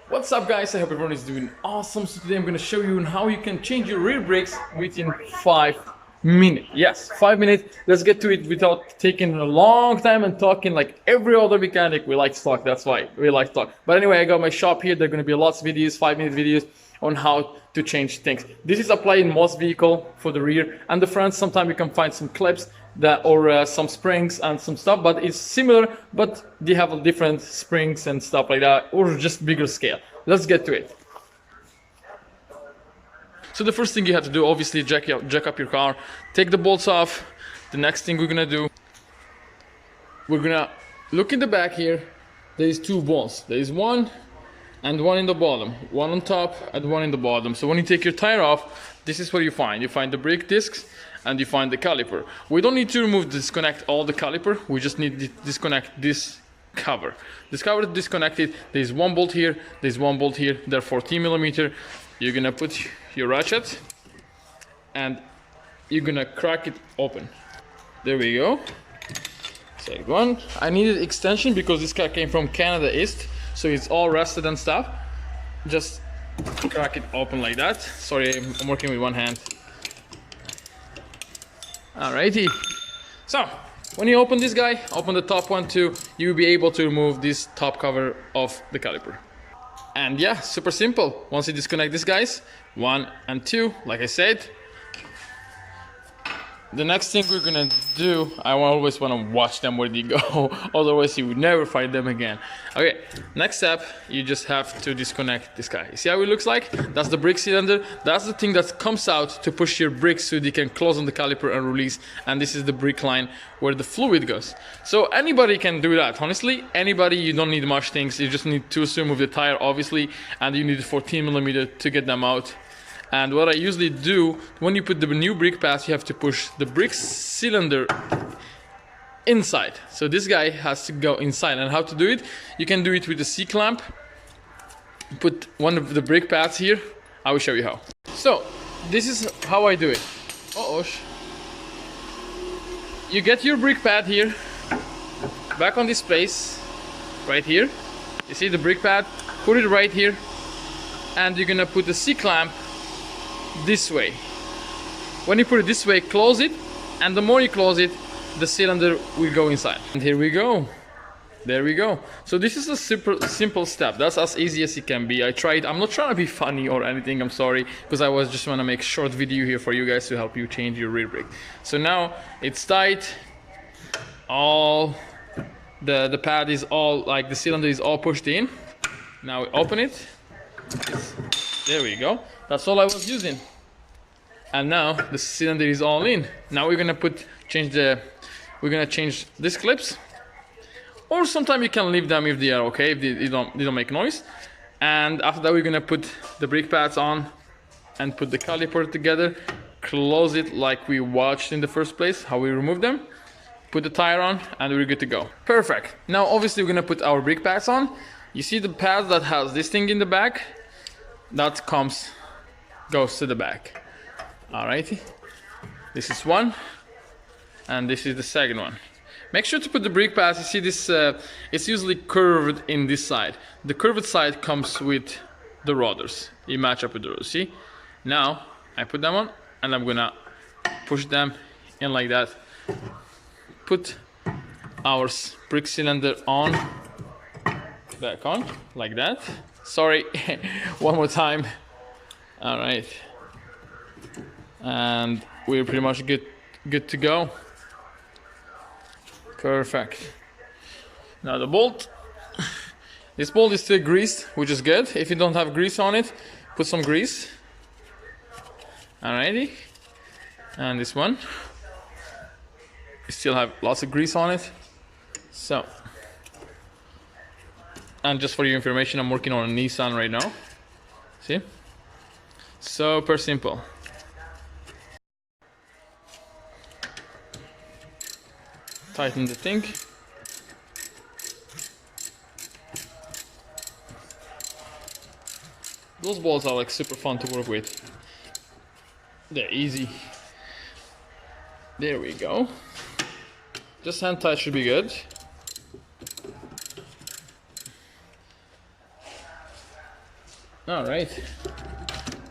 What's up guys, I hope everyone is doing awesome. So today I'm going to show you how you can change your rear brakes within 5 minutes. Yes, 5 minutes. Let's get to it without taking a long time and talking like every other mechanic. We like to talk, that's why we like to talk. But anyway, I got my shop here. There are going to be lots of videos, 5-minute videos on how to change things. This is applied in most vehicle for the rear and the front. Sometimes you can find some clips that or some springs and some stuff, but it's similar, but they have different springs and stuff like that, or just bigger scale. Let's get to it. So the first thing you have to do, obviously, jack up your car, take the bolts off. The next thing we're gonna do, we're gonna look in the back here. There is two bolts. There is one and one in the bottom, one on top and one in the bottom. So when you take your tire off, this is what you find. You find the brake discs and you find the caliper. We don't need to disconnect all the caliper. We just need to disconnect this cover. This cover is disconnected. There's one bolt here. There's one bolt here. They're 14 millimeter. You're gonna put your ratchet and you're gonna crack it open. There we go. Second one. I needed extension because this car came from Canada East, so it's all rusted and stuff. Just crack it open like that. Sorry, I'm working with one hand. Alrighty. So when you open this guy, open the top one too, you'll be able to remove this top cover of the caliper. And yeah, super simple. Once you disconnect these guys, 1 and 2, like I said, the next thing we're gonna do, I always want to watch them where they go, otherwise you would never find them again. Okay, next step, you just have to disconnect this guy. You see how it looks like? That's the brake cylinder. That's the thing that comes out to push your brakes so they can close on the caliper and release. And this is the brake line where the fluid goes. So anybody can do that. Honestly, anybody, you don't need much things. You just need to remove the tire, obviously, and you need 14 millimeter to get them out. And what I usually do, when you put the new brake pads, you have to push the brake cylinder inside. So this guy has to go inside. And how to do it? You can do it with a C-clamp. Put one of the brake pads here. I will show you how. So this is how I do it. You get your brake pad here, back on this place, right here. You see the brake pad? Put it right here. And you're gonna put the C-clamp this way. When you put it this way, close it, and the more you close it, the cylinder will go inside. And here we go. There we go. So this is a super simple step. That's as easy as it can be. I tried. I'm not trying to be funny or anything. I'm sorry, because I was just want to make a short video here for you guys to help you change your rear brake. So now it's tight. All the pad is all, like the cylinder is all pushed in. Now we open it. There we go. That's all I was using. And now the cylinder is all in. Now we're gonna change these clips. Or sometimes you can leave them if they are okay, if they don't make noise. And after that we're gonna put the brake pads on and put the caliper together. Close it like we watched in the first place, how we remove them. Put the tire on and we're good to go. Perfect. Now obviously we're gonna put our brake pads on. You see the pad that has this thing in the back? That goes to the back. Alrighty, this is one and this is the second one. Make sure to put the brake pads. You see this, it's usually curved in this side. The curved side comes with the rotors. You match up with the rotors. See, now I put them on and I'm gonna push them in like that. Put our brake cylinder on, back on like that. Sorry, one more time. All right, and we're pretty much good to go. Perfect. Now the bolt. This bolt is still greased, which is good. If you don't have grease on it, put some grease. Alrighty, and this one, you still have lots of grease on it. So. And just for your information, I'm working on a Nissan right now. See? Super simple. Tighten the thing. Those bolts are like super fun to work with. They're easy. There we go. Just hand tight, should be good. All right.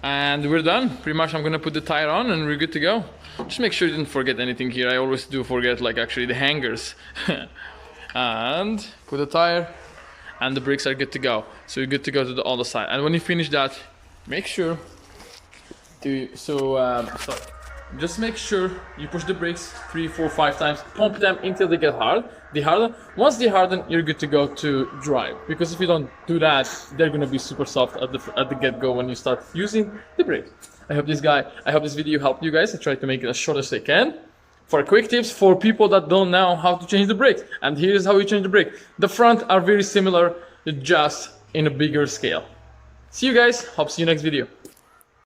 And we're done. Pretty much I'm gonna put the tire on and we're good to go. Just make sure you didn't forget anything here. I always do forget, like, actually the hangers. And put the tire and the brakes are good to go. So you're good to go to the other side. And when you finish that, make sure to, just make sure you push the brakes 3, 4, 5 times, pump them until they get hard. They harden. Once they harden, you're good to go to drive. Because if you don't do that, they're gonna be super soft at the get-go when you start using the brake. I hope this video helped you guys. I tried to make it as short as I can. For quick tips for people that don't know how to change the brakes. And here's how you change the brake. The front are very similar, just in a bigger scale. See you guys. Hope to see you next video.